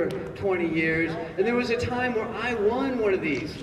over 20 years, and there was a time where I won one of these.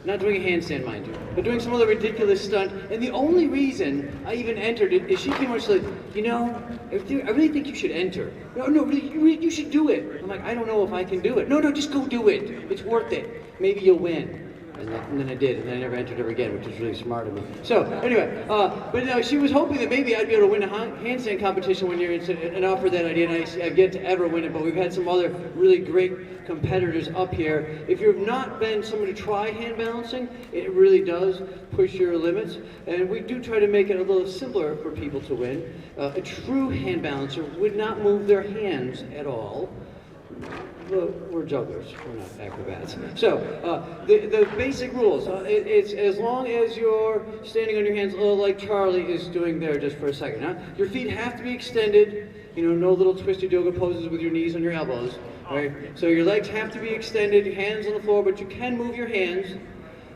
Not doing a handstand, mind you, but doing some other ridiculous stunt. And the only reason I even entered it is she came over and said, you know, I really think you should enter. No, really, you should do it. I'm like, I don't know if I can do it. No, just go do it. It's worth it. Maybe you'll win. And then I did, and I never entered ever again, which was really smart of me. So anyway, but no, she was hoping that maybe I'd be able to win a handstand competition one year, and offer that idea, and I've yet to ever win it, but we've had some other really great competitors up here. If you've not been someone to try hand balancing, it really does push your limits, and we do try to make it a little simpler for people to win. A true hand balancer would not move their hands at all. We're jugglers, we're not acrobats. So, the basic rules, it's as long as you're standing on your hands, like Charlie is doing there just for a second. Huh? Your feet have to be extended, you know, no little twisted yoga poses with your knees on your elbows. Right? So your legs have to be extended, your hands on the floor, but you can move your hands.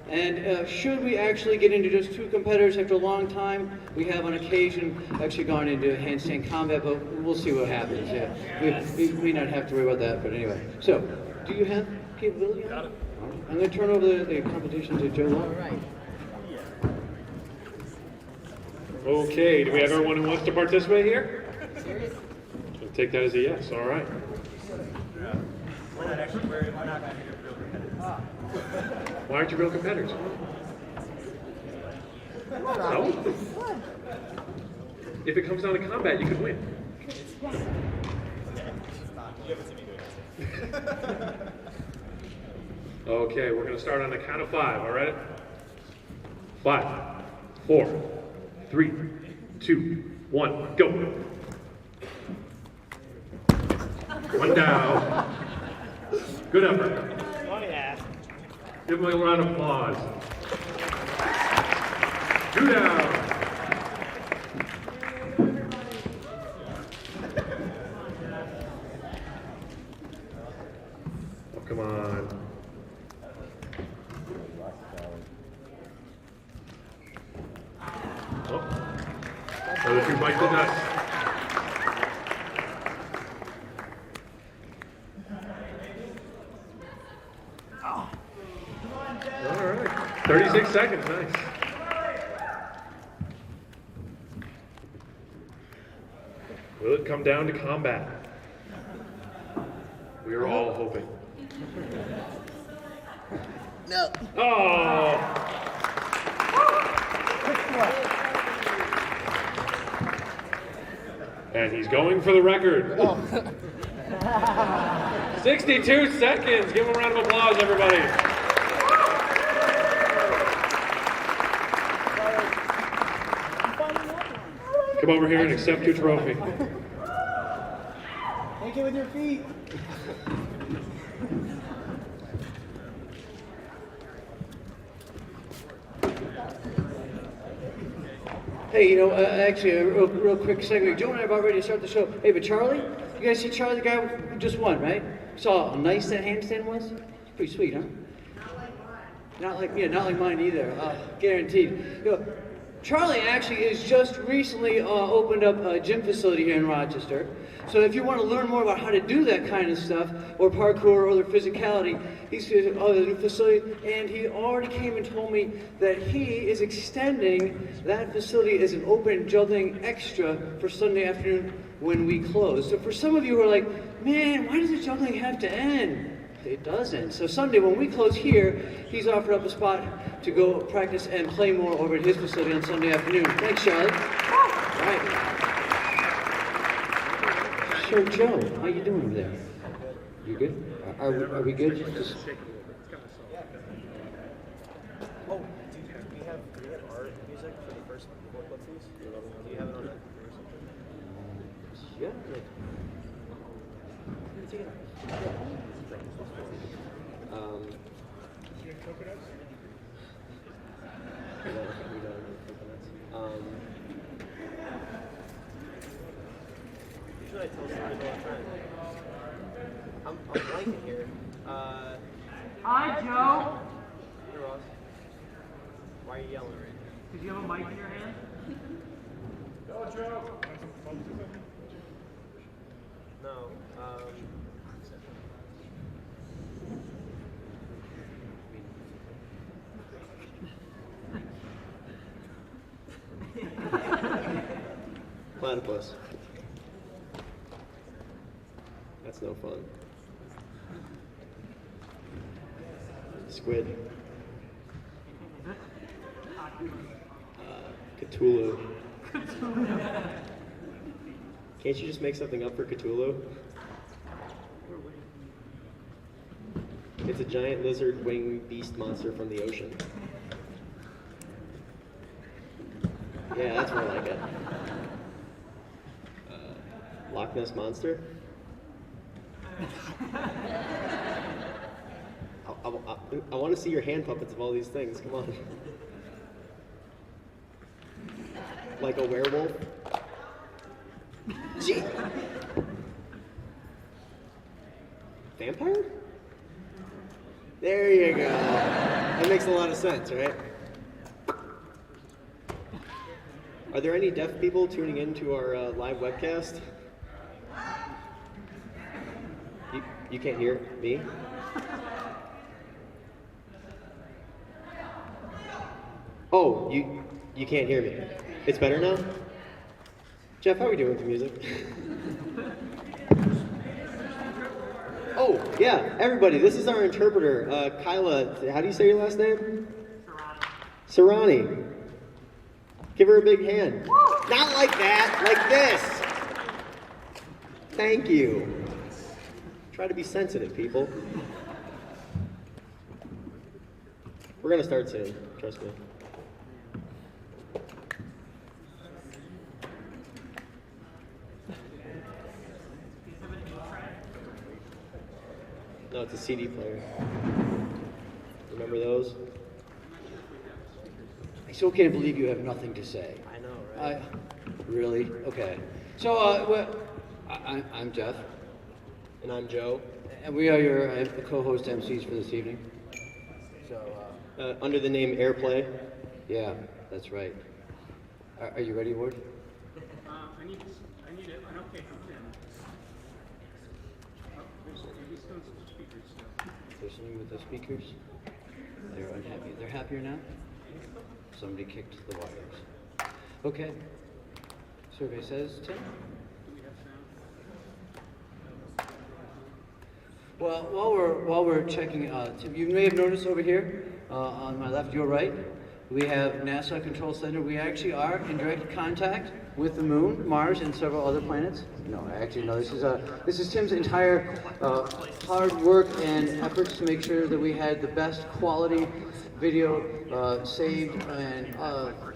And should we actually get into just two competitors after a long time, we have on occasion actually gone into handstand combat, but we'll see what happens. Yeah, we may not have to worry about that, but anyway. So, do you have capability? Got it. I'm going to turn over the competition to Joe. All right. Okay, do we have everyone who wants to participate here? I'll take that as a yes. All right. Why aren't you real competitors? No? If it comes down to combat, you could win. Okay, we're going to start on the count of 5, all right? 5, 4, 3, 2, 1, go. One down. Good effort. Give him a round of applause. 2 down. Oh, come on. Oh. Other 2 bite the nuts. All right. 36 seconds, nice. Will it come down to combat? We are all hoping. No. Oh! And he's going for the record. 62 seconds. Give him a round of applause, everybody. Come over here and accept your trophy. Take it with your feet. Hey, you know, actually, a real quick segue. Joe and I are about ready to start the show. Hey, but Charlie? You guys see Charlie, the guy who just won, right? Saw how nice that handstand was? It's pretty sweet, huh? Not like mine either. Guaranteed. You know, Charlie actually is just recently opened up a gym facility here in Rochester. So if you want to learn more about how to do that kind of stuff, or parkour or other physicality, he's at a new facility, and he already came and told me that he is extending that facility as an open juggling extra for Sunday afternoon when we close. So for some of you who are like, man, why does the juggling have to end? It doesn't. So Sunday when we close here, he's offered up a spot to go practice and play more over at his facility on Sunday afternoon. Thanks, Charlie. All right. So Joe, how you doing over there? You good? Are we good? Just... Oh, do we have art music for the first 4 clip, please? Do you have it on that? Yeah. Should I tell stories all the time? I'm blanking here. Hi, Joe. Hey, Ross. Why are you yelling? Did you have a mic in your hand? Go, Joe. No. Platypus. That's no fun. Squid. Cthulhu. Can't you just make something up for Cthulhu? It's a giant lizard winged beast monster from the ocean. Yeah, that's more like it. Loch Ness Monster? I want to see your hand puppets of all these things. Come on. Like a werewolf? Gee. Vampire? There you go. That makes a lot of sense, right? Are there any deaf people tuning into our live webcast? You can't hear me? Oh, you can't hear me. It's better now? Jeff, how are we doing with the music? Oh, yeah, everybody, this is our interpreter, Kyla. How do you say your last name? Sarani. Give her a big hand. Not like that, like this. Thank you. Try to be sensitive, people. We're gonna start soon, trust me. No, it's a CD player. Remember those? I still can't believe you have nothing to say. I know, right? Really? Okay. So, I'm Jeff, And I'm Joe. and we are your co-host MCs for this evening. So, Under the name Airplay. yeah, that's right. Are you ready, Ward? I need an okay from Tim. Oh, he's doing some speakers still. Listening with the speakers? They're unhappy. They're happier now? Somebody kicked the wires. Okay. Survey says, Tim? Do we have sound? Well, while we're checking, Tim, you may have noticed over here, on my left, your right, we have NASA Control Center. We actually are in direct contact with the Moon, Mars, and several other planets. No, actually, no. This is Tim's entire hard work and efforts to make sure that we had the best quality video saved and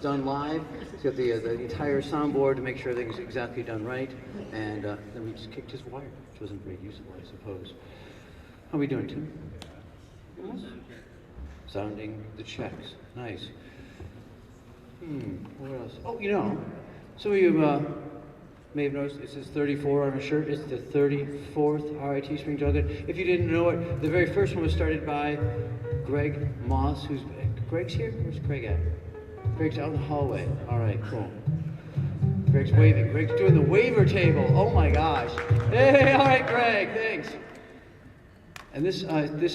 done live. He's got the entire soundboard to make sure everything's exactly done right. And then we just kicked his wire, which wasn't very useful, I suppose. How are we doing, Tim? Almost? Sounding the checks. Nice. What else? Oh, some of you may have noticed it says 34 on a shirt. It's the 34th RIT Spring Juggle-In. If you didn't know it, the very first one was started by Greg Moss, Greg's here? Where's Greg at? Greg's out in the hallway. All right, cool. Greg's waving. Greg's doing the waiver table. Oh my gosh. Hey, all right, Greg, thanks. And this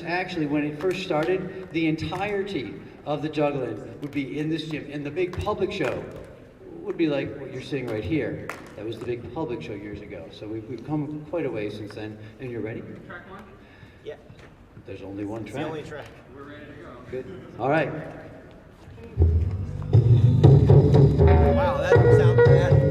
actually, when it first started, the entirety of the Juggle-In would be in this gym, and the big public show would be like what you're seeing right here. That was the big public show years ago. So we've come quite a way since then. And you're ready? Track one? Yeah. There's only one It's track. the only track. We're ready to go. Good. All right. Wow, that sounds bad.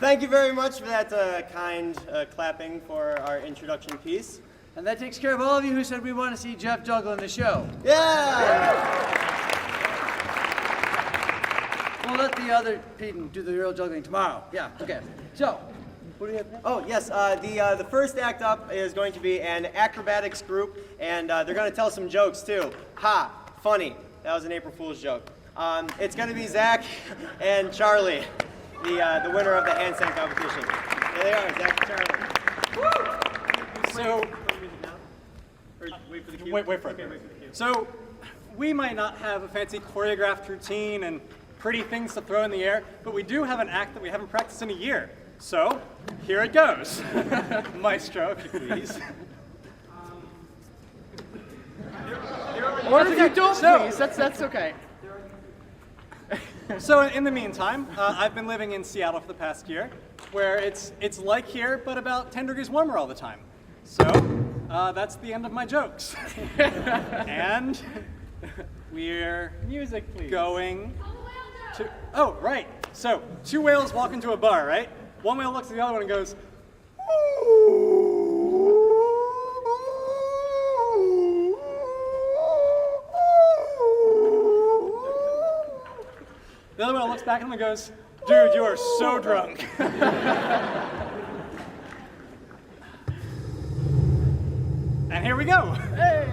Thank you very much for that kind clapping for our introduction piece. And that takes care of all of you who said we want to see Jeff juggle in the show. Yeah! We'll let the other people do the real juggling tomorrow. Yeah, okay. So, what do we have next? Oh, yes, the first act up is going to be an acrobatics group, and they're going to tell some jokes, too. Ha! Funny. That was an April Fool's joke. It's going to be Zach and Charlie, the winner of the handstand competition. There they are, Zach and Charlie. So, Wait for the cue. wait for it. So, we might not have a fancy choreographed routine and pretty things to throw in the air, but we do have an act that we haven't practiced in a year. So, here it goes. Maestro, if you please. Or if you don't, please, that's okay. So in the meantime, I've been living in Seattle for the past year, where it's like here, but about 10 degrees warmer all the time. So that's the end of my jokes. And we're Music, please. going to, oh, right. So 2 whales walk into a bar, right? One whale looks at the other one and goes, the other one looks back at him and goes, dude, you are so drunk. And here we go. Hey.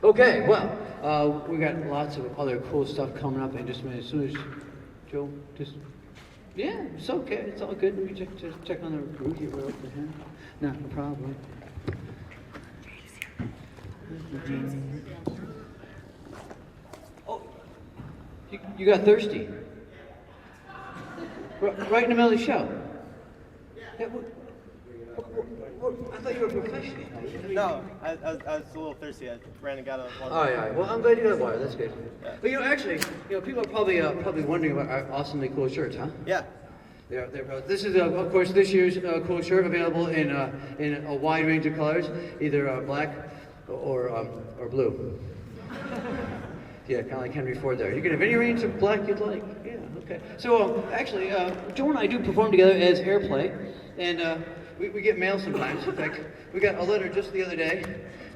Okay, well, we got lots of other cool stuff coming up in just a minute. As soon as Joe, just yeah, it's okay, it's all good. Let me check on the route here real quick. Not a problem. Oh, you got thirsty. Right in the middle of the show. Yeah, I thought you were a professional. No, I was a little thirsty. I ran and got a water. Oh yeah. Well, I'm glad you got water. That's good. Yeah. But actually, people are probably wondering about our awesomely cool shirts, huh? Yeah. This is, of course, this year's cool shirt, available in a wide range of colors, either black or blue. Yeah, kind of like Henry Ford there. You can have any range of black you'd like. Yeah. Okay. So actually, Joe and I do perform together as Airplay, and we get mail sometimes. In fact, we got a letter just the other day.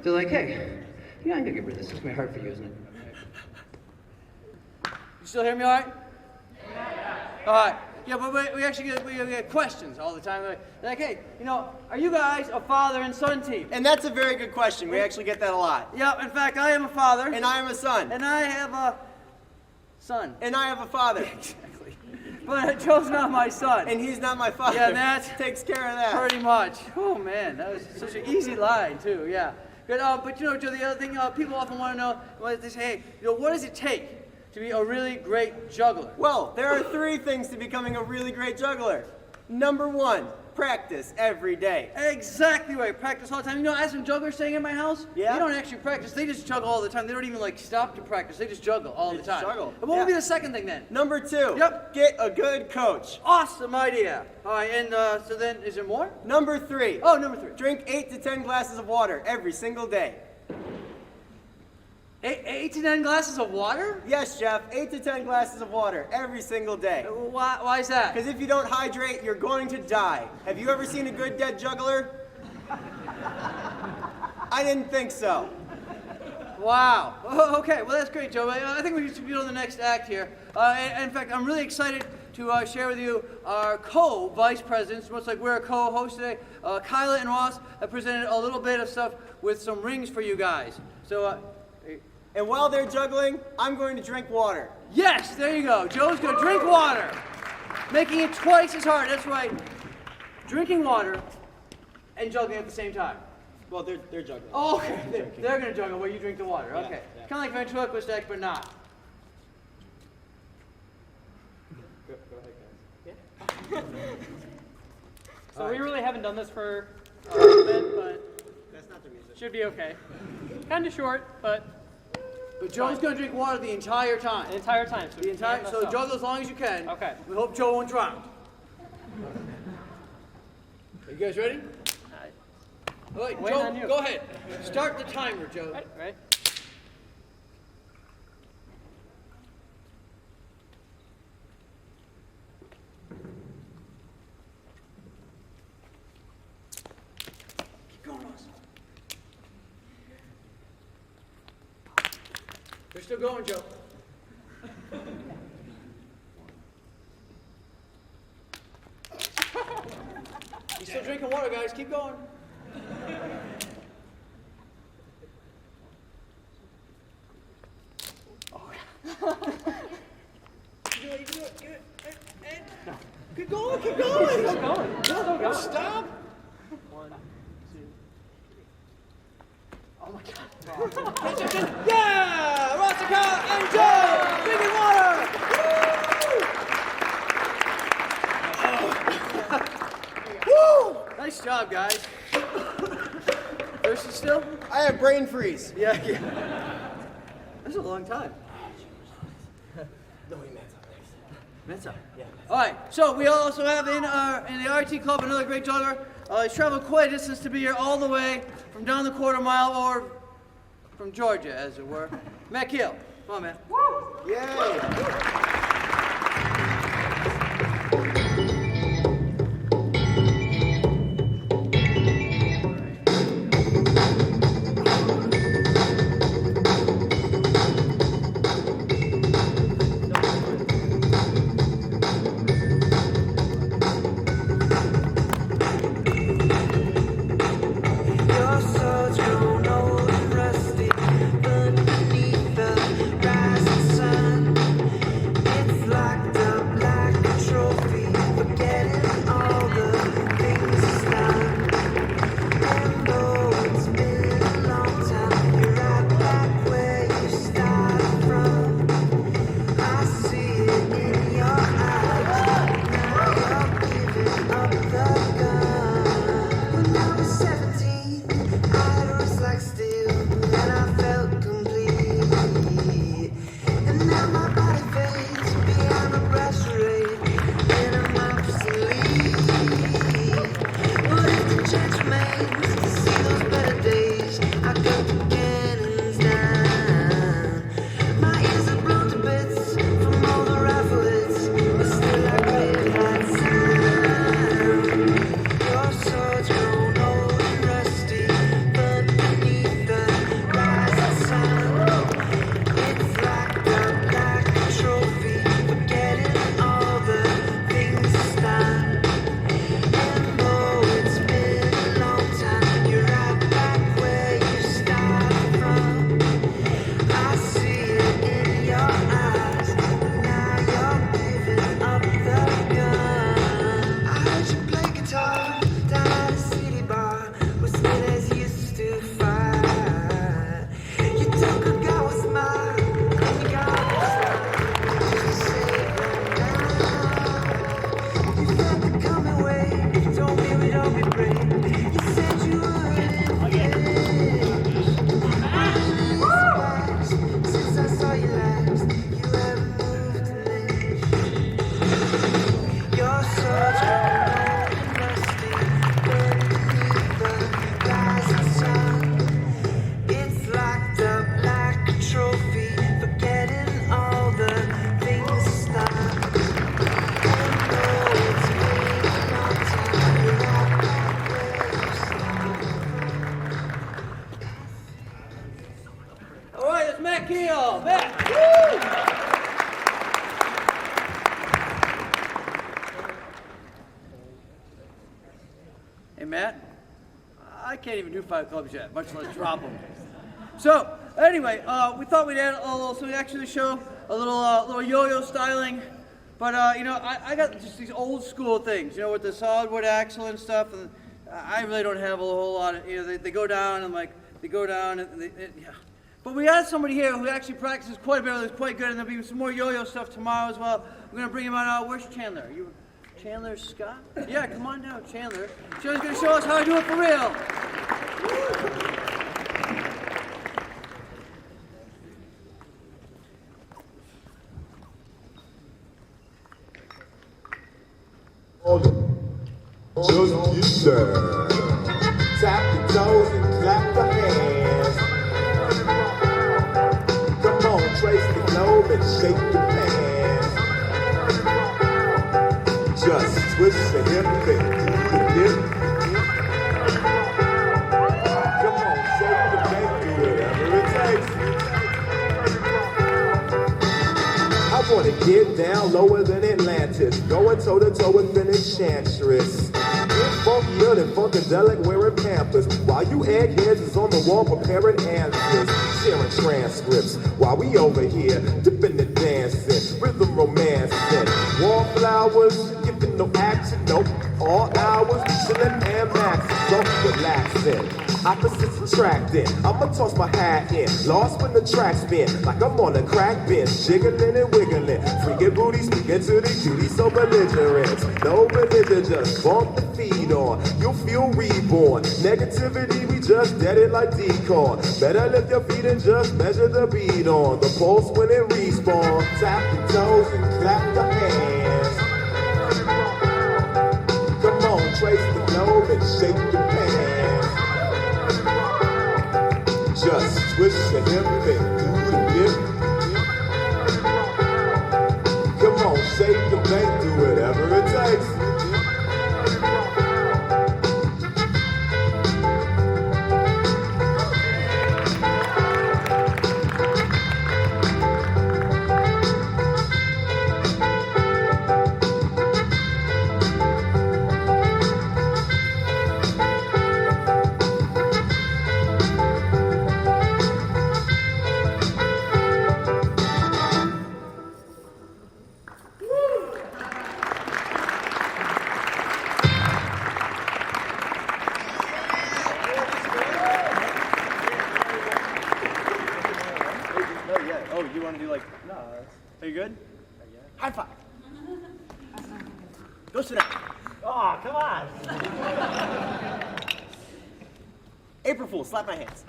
They're like, hey, I'm gonna get rid of this. It's gonna be hard for you, isn't it? You still hear me all right? Yeah. All right. Yeah, but we actually get questions all the time. They're like, hey, are you guys a father and son team? And that's a very good question. We actually get that a lot. Yeah, in fact, I am a father. And I am a son. And I have a son. And I have a father. Exactly. But Joe's not my son. And he's not my father. Yeah, that takes care of that. Pretty much. Oh man, that was such an easy line too. Yeah. Good. But Joe, the other thing people often want to know, they say, hey, what does it take to be a really great juggler? Well, there are 3 things to becoming a really great juggler. Number 1, practice every day. Exactly right. Practice all the time. You know, I have some jugglers staying in my house. Yeah? They don't actually practice. They just juggle all the time. They don't even like stop to practice. They just juggle all the time. juggle. And what would Yeah. be the second thing then? Number 2, Yep. get a good coach. Awesome idea. All right, and so then, is there more? Number 3, Oh, number 3. drink 8 to 10 glasses of water every single day. 8 to 10 glasses of water? Yes, Jeff, 8 to 10 glasses of water every single day. Why is that? Because if you don't hydrate, you're going to die. Have you ever seen a good dead juggler? I didn't think so. Wow. Oh, okay, well that's great, Joe. I think we should be on the next act here. And in fact, I'm really excited to share with you our co-vice presidents. Looks like we're a co-host today. Kyla and Ross have presented a little bit of stuff with some rings for you guys. So, And while they're juggling, I'm going to drink water. yes, there you go. Joe's gonna drink water, making it twice as hard. That's right. Drinking water and juggling at the same time. Well, they're juggling. Oh, okay. They're gonna juggle while you drink the water. Okay. yeah. Kind of like ventriloquist act, but not. Go ahead, guys. So we really haven't done this for a little bit, but That's not the music. should be okay. Kind of short, but But Joe's gonna drink water the entire time. the entire time. So The entire. can't So mess up. juggle as long as you can. Okay. We hope Joe won't drown. Are you guys ready? All right, Waiting Joe, on you. go ahead. Start the timer, Joe. Right? Keep going, Ross. They're still going, Joe. He's still drinking water, guys. Keep going. You do it, do it. And keep going, keep going. Still going. Still going. Stop. 1, 2. Oh my God. Yeah! Rossica and Joe drinking water. Woo! Nice job, guys. Thirsty still? I have brain freeze. Yeah. That's a long time. That's up. Yeah. All right. So we also have in the RT Club another great juggler. He's traveled quite a distance to be here, all the way from down the quarter mile, or from Georgia, as it were. Matt Keel. Come on, man. Yay! Your soul's grown old and rusty beneath the rising sun. Hey, Matt, I can't even do 5 clubs yet, much less drop them. So, anyway, we thought we'd add a little some action to the show, a little yo-yo styling. But, you know, I got just these old school things, you know, with the solid wood axle and stuff, and I really don't have a whole lot of, you know, they go down and yeah. But we had somebody here who actually practices quite a bit, who's quite good, and there'll be some more yo-yo stuff tomorrow as well. We're going to bring him on. Where's Chandler? Chandler Scott? Yeah, come on down, Chandler. Chandler's going to show us how to do it for real. Just get down. Tap your toes and clap your hands. Come on, trace the globe and shake your pants. Just twist the hip and do the dip. Come on, shake the bank, do whatever it takes. I wanna get down lower than Atlantis, going toe to toe with an enchantress. Funkier than Funkadelic wearing Pampers, while you eggheads is on the wall preparing answers, sharing transcripts, while we over here dipping and dancing, rhythm romancing, wallflowers, giving no action, nope, all hours, chillin' and maxing, so relaxing. Opposites attracting, I'ma toss my hat in, lost when the track spin, like I'm on a crack bench, jiggling and wiggling, freaking booty speaking to the cutie, so belligerent, no religion, just bump the feet on, you'll feel reborn, negativity, we just dead it like decon, better lift your feet and just measure the beat on, the pulse when it respawn, tap your toes and clap your hands, come on, trace the globe and shake your pants. Just twist the hip and do the dip. Come on, shake the bank, do whatever it takes. Are you good? High five. Go sit down. Oh, come on. April Fool, slap my hands.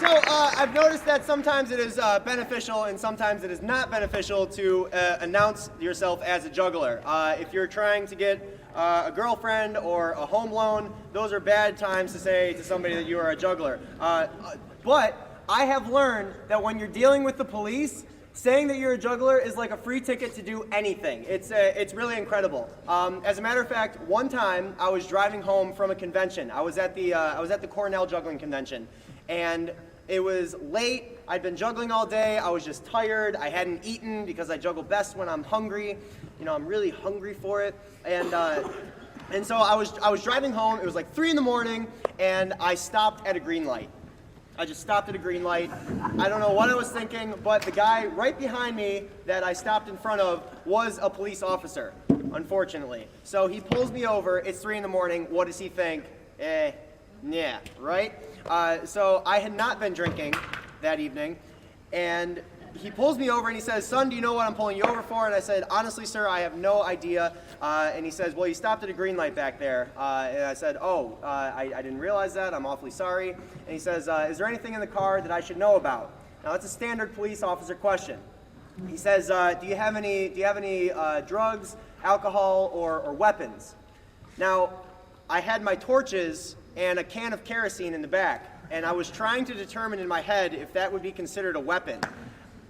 So I've noticed that sometimes it is beneficial and sometimes it is not beneficial to announce yourself as a juggler. If you're trying to get a girlfriend or a home loan, those are bad times to say to somebody that you are a juggler. But I have learned that when you're dealing with the police, saying that you're a juggler is like a free ticket to do anything. It's really incredible. As a matter of fact, one time I was driving home from a convention. I was at the Cornell juggling convention, and it was late. I'd been juggling all day. I was just tired. I hadn't eaten because I juggle best when I'm hungry. You know, I'm really hungry for it. And so I was driving home. It was like 3 in the morning, and I stopped at a green light. I just stopped at a green light. I don't know what I was thinking, but the guy right behind me that I stopped in front of was a police officer, unfortunately. So he pulls me over. It's 3 in the morning. What does he think? Yeah, right? So I had not been drinking that evening, and he pulls me over and he says, "Son, do you know what I'm pulling you over for?" And I said, "Honestly, sir, I have no idea." And he says, "Well, you stopped at a green light back there." And I said, "Oh, I didn't realize that. I'm awfully sorry." And he says, "Is there anything in the car that I should know about?" Now, that's a standard police officer question. He says, "Do you have any drugs, alcohol, or weapons?" Now, I had my torches and a can of kerosene in the back, and I was trying to determine in my head if that would be considered a weapon.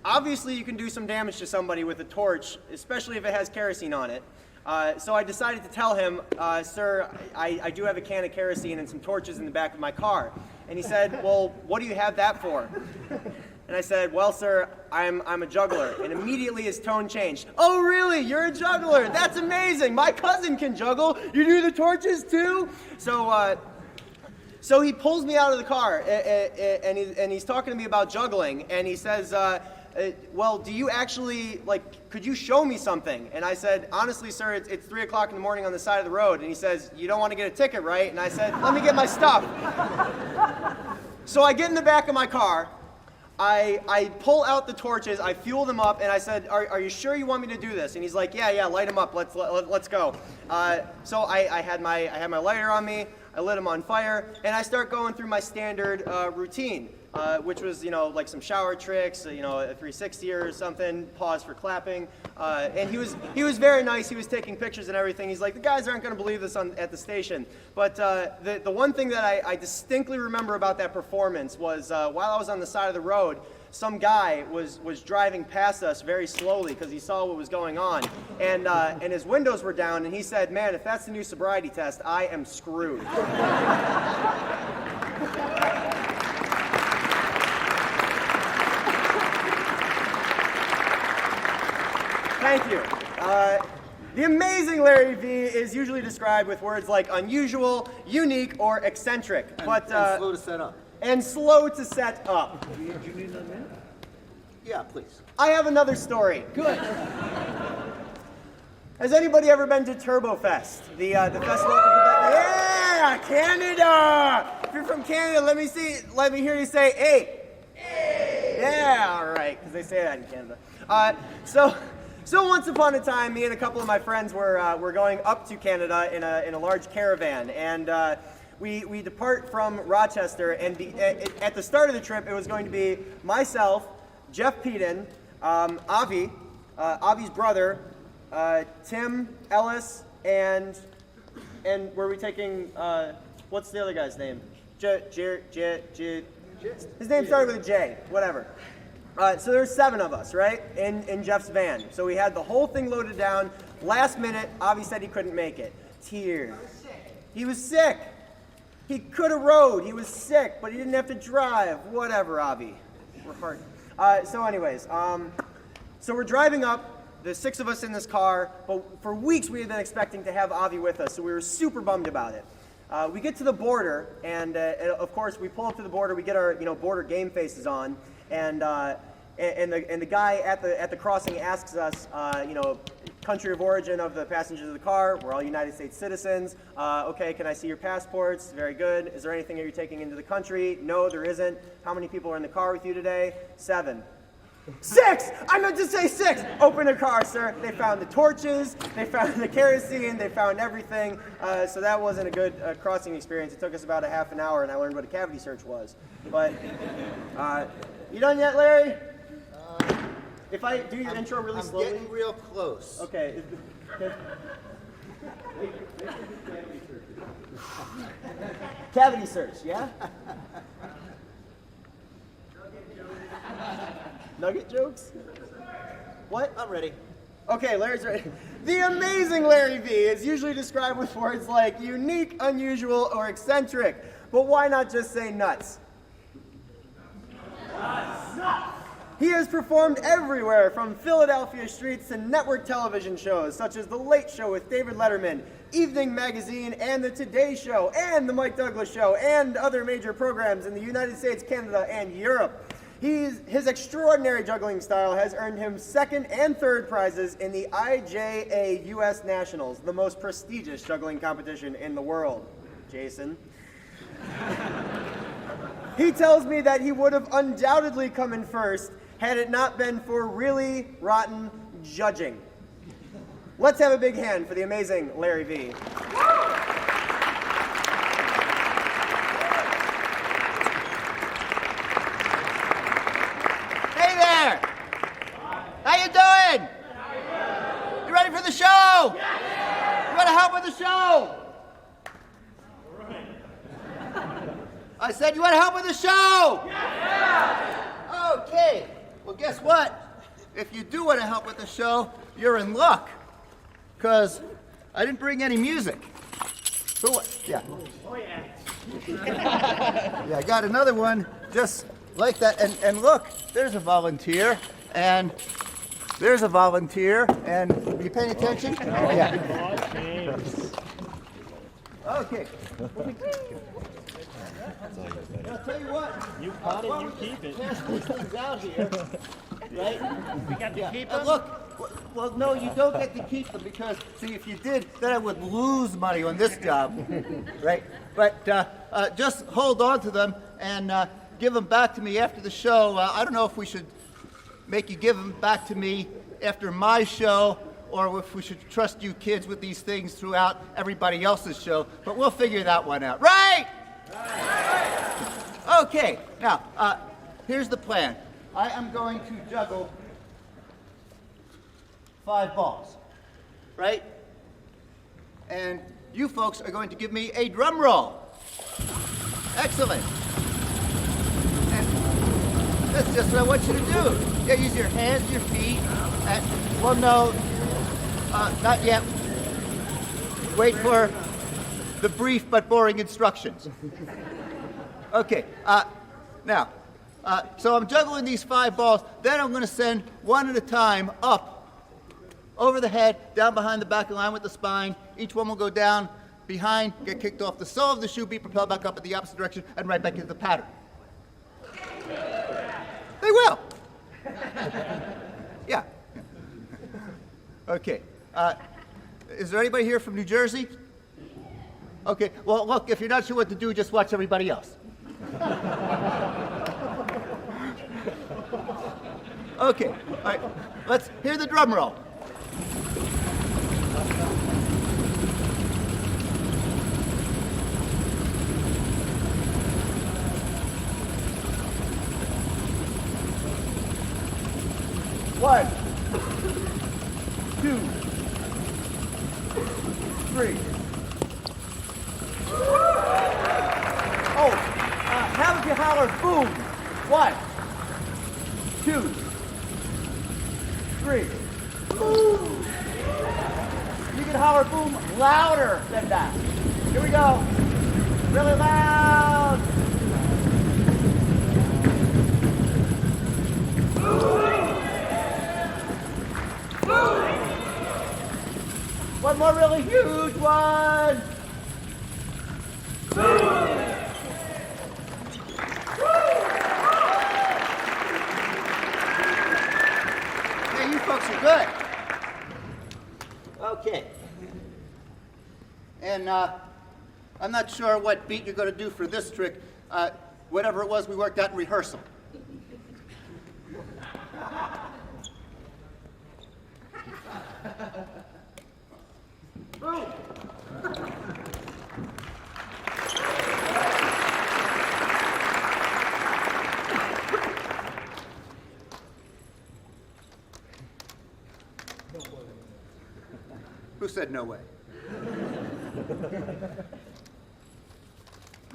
Obviously, you can do some damage to somebody with a torch, especially if it has kerosene on it. So I decided to tell him, "Sir, I do have a can of kerosene and some torches in the back of my car." And he said, well, what do you have that for? And I said, well, sir, I'm a juggler. And immediately his tone changed. Oh, really? You're a juggler? That's amazing. My cousin can juggle. You do the torches too? So he pulls me out of the car, and he's talking to me about juggling. And he says, well, do you actually, could you show me something? And I said, honestly, sir, it's 3 o'clock in the morning on the side of the road. And he says, you don't want to get a ticket, right? And I said, let me get my stuff. So I get in the back of my car. I pull out the torches, I fuel them up, and I said, are you sure you want me to do this? And he's like, yeah, light them up, let's go. So I had my lighter on me, I lit them on fire, and I start going through my standard routine, which was, like some shower tricks, a 360 or something, pause for clapping. And he was very nice. He was taking pictures and everything. He's like, the guys aren't going to believe this at the station. But the one thing that I distinctly remember about that performance was while I was on the side of the road, some guy was driving past us very slowly because he saw what was going on. And his windows were down, and he said, man, if that's the new sobriety test, I am screwed. Thank you. The amazing Larry V is usually described with words like unusual, unique, or eccentric. And slow to set up. And slow to set up. Do you need another minute? Yeah, please. I have another story. Good. Has anybody ever been to TurboFest? The festival? Yeah, Canada! If you're from Canada, let me hear you say, hey. Hey. Yeah, all right, because they say that in Canada. So once upon a time, me and a couple of my friends were going up to Canada in a large caravan, and we depart from Rochester, and at the start of the trip, it was going to be myself, Jeff Peden, Avi, Avi's brother, Tim Ellis, and were we taking, what's the other guy's name? His name started with a J, whatever. So there's 7 of us, right, in Jeff's van. So we had the whole thing loaded down. Last minute, Avi said he couldn't make it. Tears. He was sick. He could have rode. He was sick, but he didn't have to drive. Whatever, Avi. We're hard. So anyways, so we're driving up, the 6 of us in this car, but for weeks we had been expecting to have Avi with us, so we were super bummed about it. We get to the border, and of course we pull up to the border, we get our border game faces on, and the guy at the crossing asks us, country of origin of the passengers of the car. We're all United States citizens. Okay, can I see your passports? Very good. Is there anything that you're taking into the country? No, there isn't. How many people are in the car with you today? 7. 6! I meant to say 6! Open the car, sir. They found the torches, they found the kerosene, they found everything. So that wasn't a good crossing experience. It took us about a half an hour, and I learned what a cavity search was. But, you done yet, Larry? If I do your intro really slowly? I'm getting real close. Okay. Cavity search, yeah? Nugget jokes? What? I'm ready. Okay, Larry's ready. The amazing Larry V is usually described with words like unique, unusual, or eccentric. But why not just say nuts? Nuts! He has performed everywhere, from Philadelphia streets to network television shows such as The Late Show with David Letterman, Evening Magazine, and The Today Show, and The Mike Douglas Show, and other major programs in the United States, Canada, and Europe. His extraordinary juggling style has earned him 2nd and 3rd prizes in the IJA US Nationals, the most prestigious juggling competition in the world. Jason. He tells me that he would have undoubtedly come in first had it not been for really rotten judging. Let's have a big hand for the amazing Larry V. Hey there! How you doing? You ready for the show? You want to help with the show? I said, you want to help with the show? Okay. Well, guess what? If you do want to help with the show, you're in luck. Because I didn't bring any music. So what? Yeah. Oh, yeah. Yeah, I got another one just like that. And look, there's a volunteer, and there's a volunteer, and are you paying attention? Yeah. Okay. I'll tell you what. You caught it, you keep it. Pass these things out here, right? We got to keep them? Look, well, no, you don't get to keep them because, see, if you did, then I would lose money on this job, right? But just hold on to them and give them back to me after the show. I don't know if we should make you give them back to me after my show, or if we should trust you kids with these things throughout everybody else's show, but we'll figure that one out. Right? Okay, now, here's the plan. I am going to juggle 5 balls, right? And you folks are going to give me a drum roll. Excellent. And that's just what I want you to do. Yeah, use your hands, your feet, and, well, no, not yet. Wait for the brief but boring instructions. Okay, now, so I'm juggling these 5 balls, then I'm going to send one at a time up, over the head, down behind the back of the line with the spine. Each one will go down behind, get kicked off the sole of the shoe, be propelled back up in the opposite direction, and right back into the pattern. They will. Yeah. Okay. Is there anybody here from New Jersey? Okay, well, look, if you're not sure what to do, just watch everybody else. Okay, all right, let's hear the drum roll. One, 2, 3. Oh, how would you holler boom? 1, 2, 3. Boom. You can holler boom louder than that. Here we go. Really loud. One more really huge one. Hey, you folks are good. Okay. And I'm not sure what beat you're going to do for this trick. Whatever it was we worked out in rehearsal. Boom. Who said no way?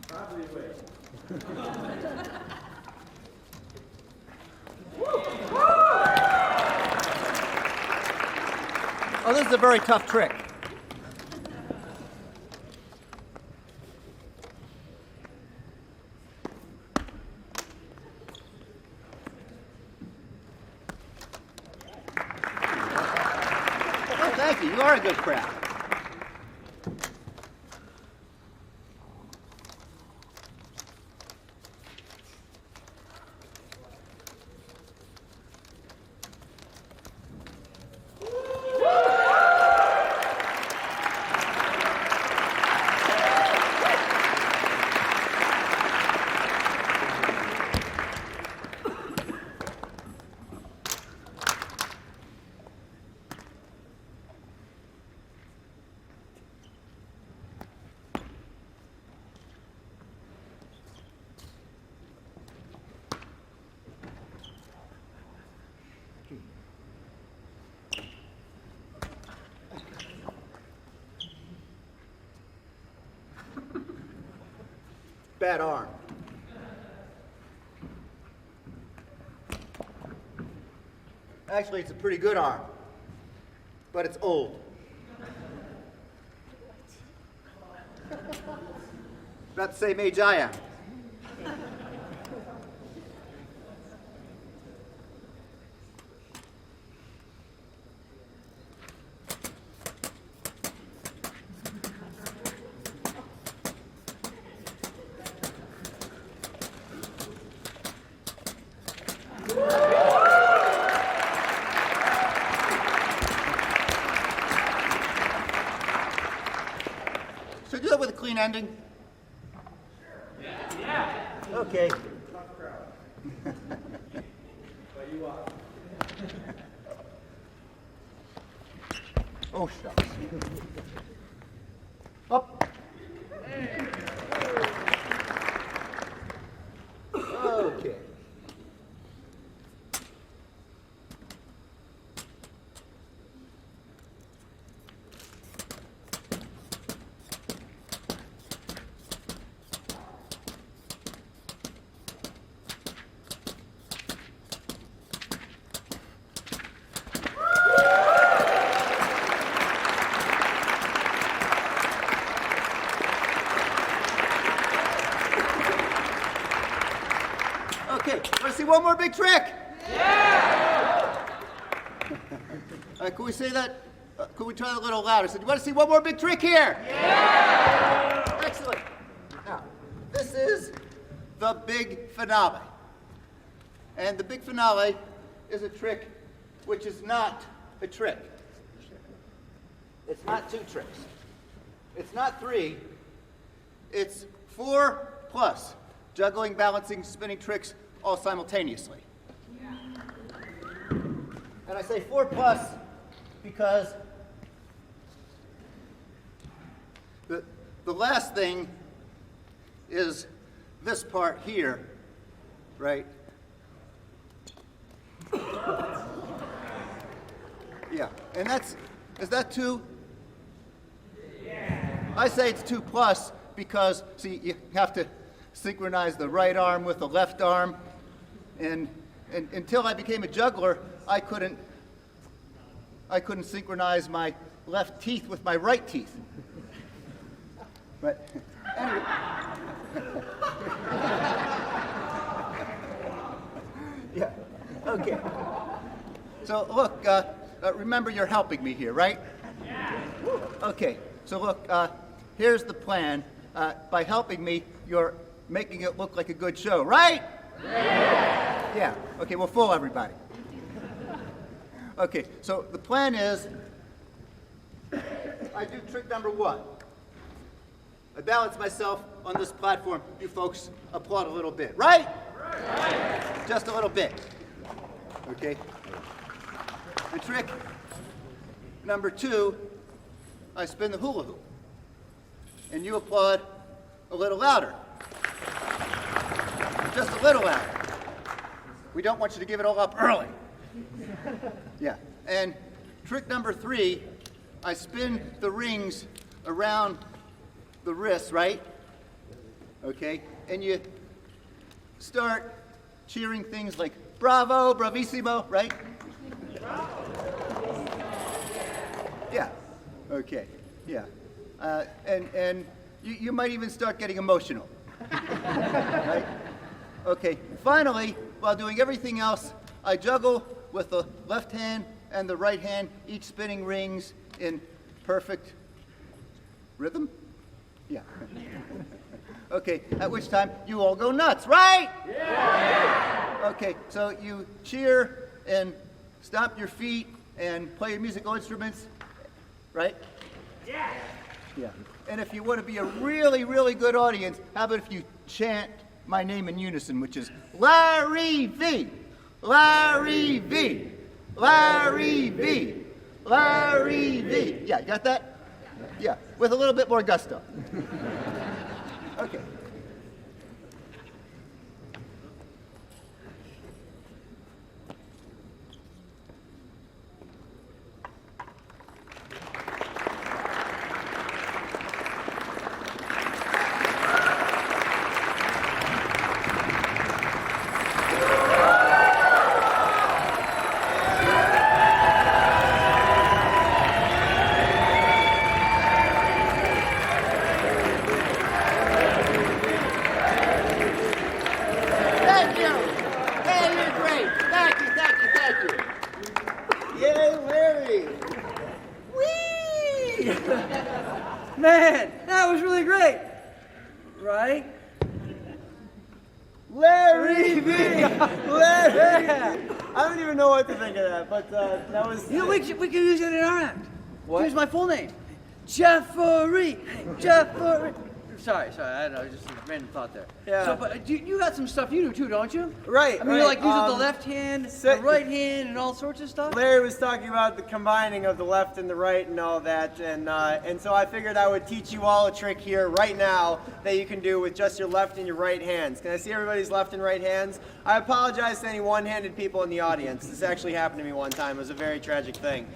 Probably way. Oh, this is a very tough trick. Oh, thank you. You are a good crowd. Bad arm. Actually, it's a pretty good arm, but it's old. About the same age I am. Should I do that with a clean ending? Yeah. Okay. Oh, shucks. Up. Okay. Okay, want to see one more big trick? Yeah! Could we say that? Could we try that a little louder? So, do you want to see one more big trick here? Yeah! Excellent. Now, this is the big finale. And the big finale is a trick which is not a trick. It's not 2 tricks. It's not 3. It's 4 plus. Juggling, balancing, spinning tricks all simultaneously. And I say 4 plus because the last thing is this part here, right? Yeah, and is that 2? Yeah. I say it's 2 plus because, see, you have to synchronize the right arm with the left arm, and until I became a juggler, I couldn't synchronize my left teeth with my right teeth. But anyway. Yeah. Okay. So look, remember you're helping me here, right? Yeah. Okay. So look, here's the plan. By helping me, you're making it look like a good show, right? Yeah. Yeah. Okay, well, fool everybody. Okay, so the plan is I do trick number 1. I balance myself on this platform. You folks applaud a little bit, right? Right. Just a little bit. Okay. The trick number 2, I spin the hula hoop. And you applaud a little louder. Just a little louder. We don't want you to give it all up early. Yeah. And trick number 3, I spin the rings around the wrists, right? Okay. And you start cheering things like bravo, bravissimo, right? Yeah. Okay. Yeah. And you might even start getting emotional. Right? Okay. Finally, while doing everything else, I juggle with the left hand and the right hand, each spinning rings in perfect rhythm. Yeah. Okay. At which time you all go nuts, right? Yeah! Okay. So you cheer and stomp your feet and play your musical instruments, right? Yeah. Yeah. And if you want to be a really, really good audience, how about if you chant my name in unison, which is Larry V, Larry V, Larry V, Larry V. Yeah, you got that? Yeah, with a little bit more gusto. Okay. Thank you. Hey, you're great. Thank you, thank you, thank you. Yay, Larry! Whee! Man, that was really great. Right? Larry V! Larry! I don't even know what to think of that, but that was. You know, we can use it in our act. What? Here's my full name. Jeffrey. Jeffrey. Sorry, I don't know, just a random thought there. Yeah. So, but you got some stuff you do too, don't you? Right. I mean, you right. like using the left hand, the right hand, and all sorts of stuff. Larry was talking about the combining of the left and the right and all that, and so I figured I would teach you all a trick here right now that you can do with just your left and your right hands. Can I see everybody's left and right hands? I apologize to any one-handed people in the audience. This actually happened to me one time. It was a very tragic thing.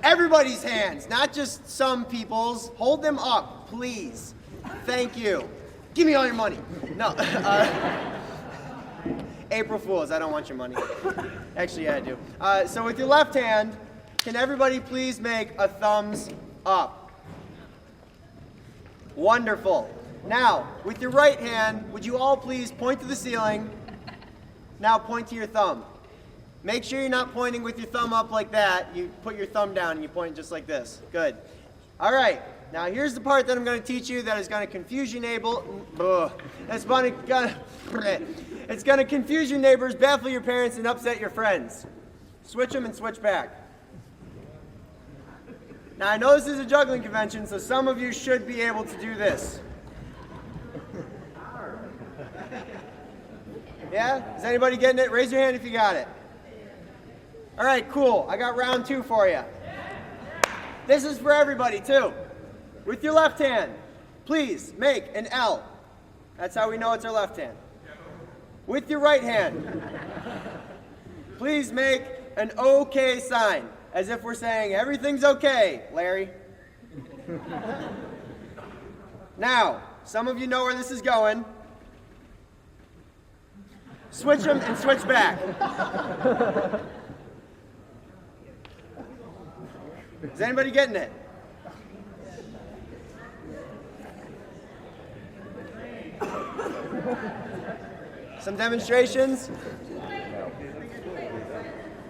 Everybody's hands, not just some people's. Hold them up, please. Thank you. Give me all your money. No. April Fools, I don't want your money. Actually, yeah, I do. So with your left hand, can everybody please make a thumbs up? Wonderful. Now, with your right hand, would you all please point to the ceiling? Now point to your thumb. Make sure you're not pointing with your thumb up like that. You put your thumb down and you point just like this. Good. All right. Now here's the part that I'm going to teach you that is going to confuse your neighbor. It's going to confuse your neighbors, baffle your parents, and upset your friends. Switch them and switch back. Now I know this is a juggling convention, so some of you should be able to do this. Yeah? Is anybody getting it? Raise your hand if you got it. All right, cool. I got round 2 for you. This is for everybody, too. With your left hand, please make an L. That's how we know it's our left hand. With your right hand, please make an OK sign, as if we're saying, everything's okay, Larry. Now, some of you know where this is going. Switch them and switch back. Is anybody getting it? Some demonstrations?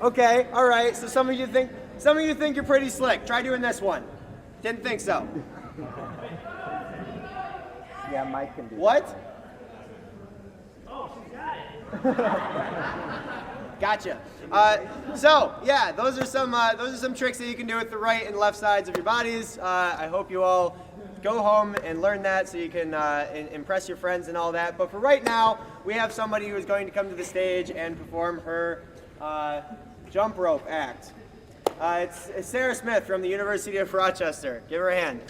Okay, all right. So some of you think you're pretty slick. Try doing this one. Didn't think so. Yeah, Mike can do What? Gotcha. So yeah, those are some tricks that you can do with the right and left sides of your bodies. I hope you all go home and learn that so you can impress your friends and all that. But for right now, we have somebody who is going to come to the stage and perform her jump rope act. It's Sarah Smith from the University of Rochester. Give her a hand.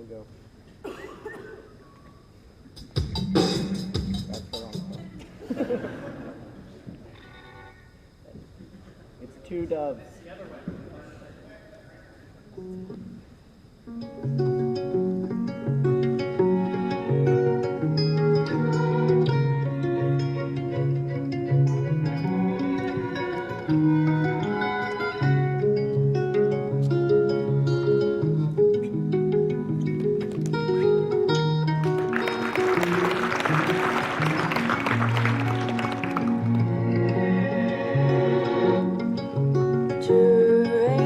Go. It's 2 doves. Rain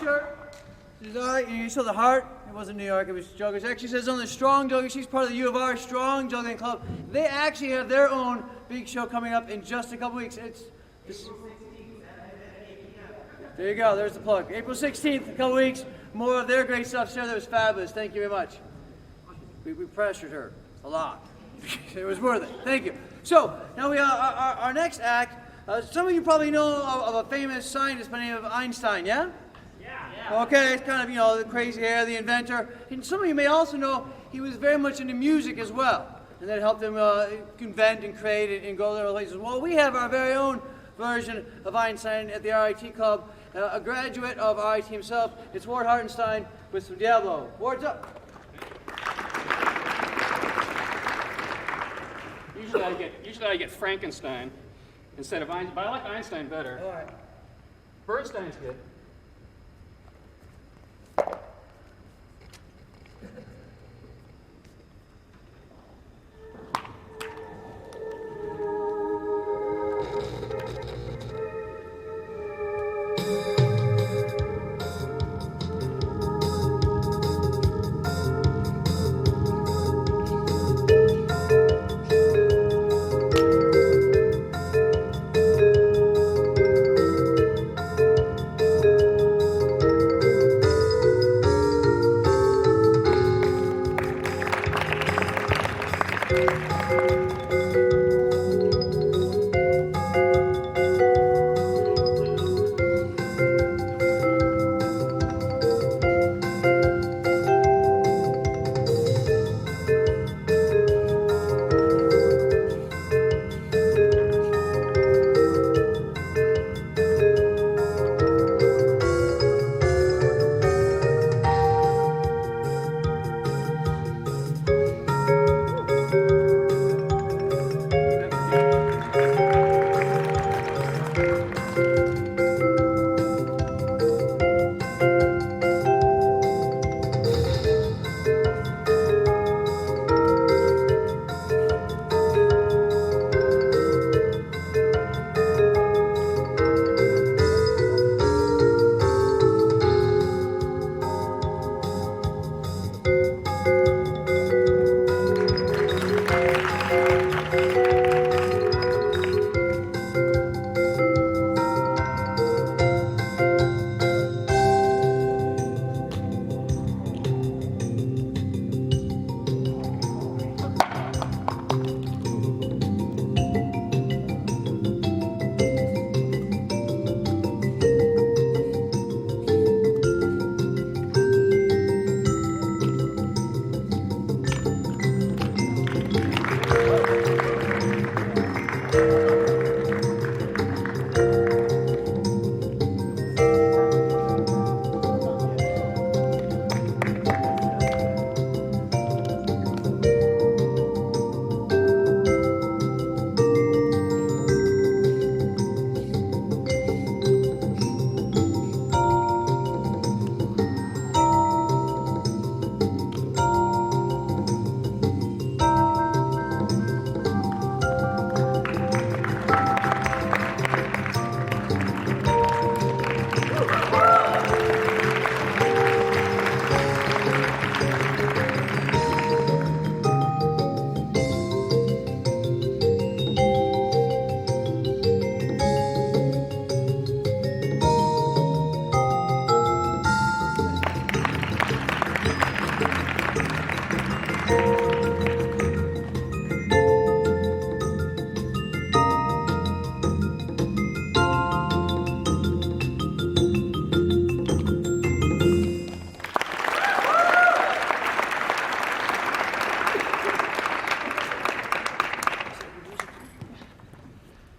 shirt. She's all right. You saw the heart. It wasn't New York. It was Jugglers. It actually says on the Strong Juggling. She's part of the U of R Strong Juggling Club. They actually have their own big show coming up in just a couple weeks. There you go. There's the plug. April 16th, a couple weeks. More of their great stuff. Sarah, that was fabulous. Thank you very much. We pressured her a lot. It was worth it. Thank you. So now our next act. Some of you probably know of a famous scientist by the name of Einstein. Yeah. Okay, it's kind of, you know, the crazy hair, the inventor. And some of you may also know he was very much into music as well. And that helped him invent and create and go there places. Well, we have our very own version of Einstein at the RIT Club. A graduate of RIT himself. It's Ward Hartenstein with some Diablo. Ward's up. Usually I get Frankenstein instead of Einstein, but I like Einstein better. All right. Bernstein's good.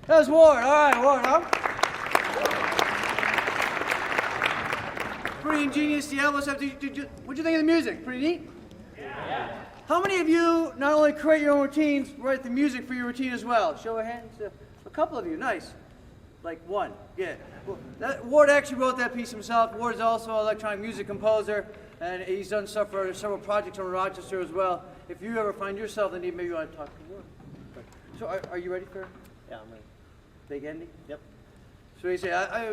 That was Ward. All right, Ward, huh? Pretty ingenious. Yeah, what'd you think of the music? Pretty neat? Yeah. How many of you not only create your own routines, write the music for your routine as well? Show of hands. A couple of you. Nice. Like one. Yeah. Well, Ward actually wrote that piece himself. Ward is also an electronic music composer, and he's done stuff for several projects in Rochester as well. If you ever find yourself in need, maybe you want to talk to Ward. So are you ready for? Yeah, I'm ready. Big ending? Yep. So we say,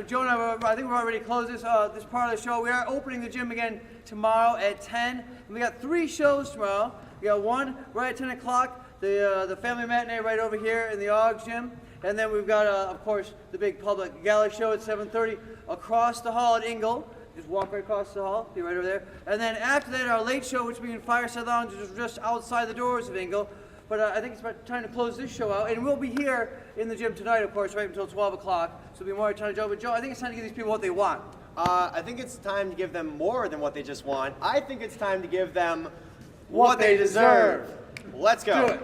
Joe and I think we're already closed this part of the show. We are opening the gym again tomorrow at 10. And we got 3 shows tomorrow. We got one right at 10 o'clock, the family matinee right over here in the Augs gym. And then we've got, of course, the big public gala show at 7:30 across the hall at Ingle. Just walk right across the hall, be right over there. And then after that, our late show, which will be in Fireside Lounge, is just outside the doors of Ingle. But I think it's about time to close this show out. And we'll be here in the gym tonight, of course, right until 12 o'clock. So there'll be more time to Joe. But Joe, I think it's time to give these people what they want. I think it's time to give them more than what they just want. I think it's time to give them what they deserve. Let's go. Do it.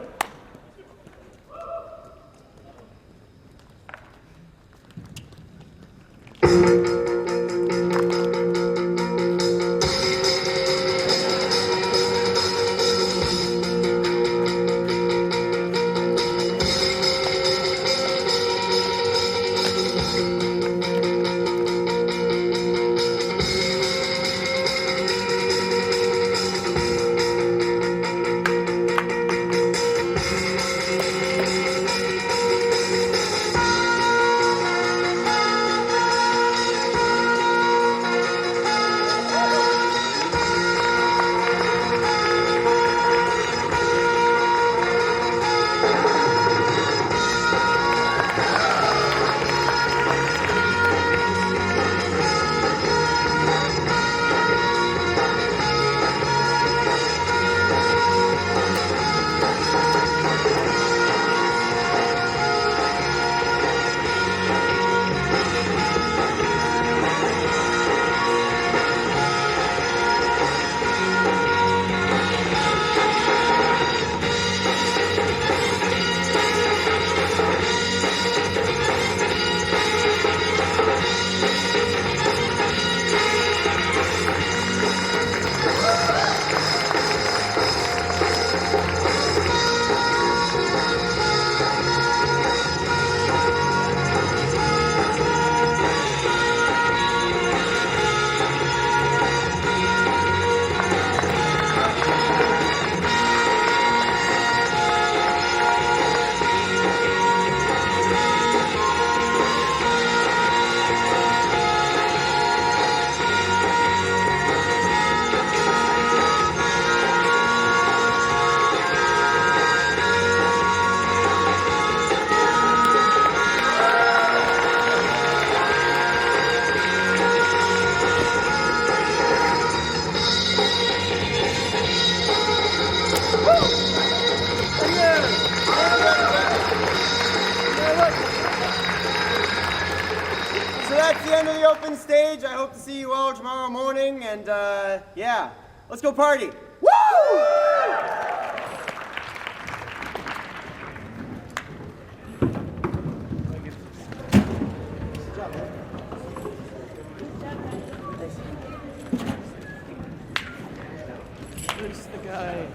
That's the end of the open stage. I hope to see you all tomorrow morning. And yeah, let's go party. Woo! Who's the guy?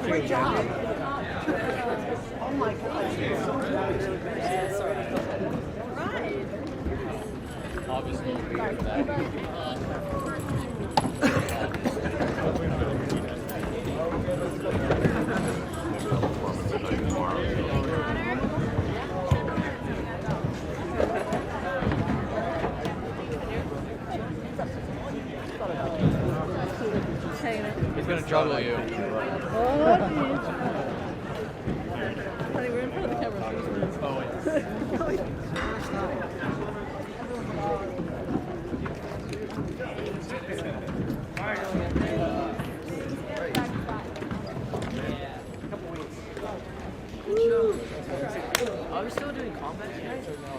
Great job. Oh my God. Right. Obviously, you agree with that. He's gonna juggle you. Honey, we're in front of the camera. Are we still doing combat tonight or no?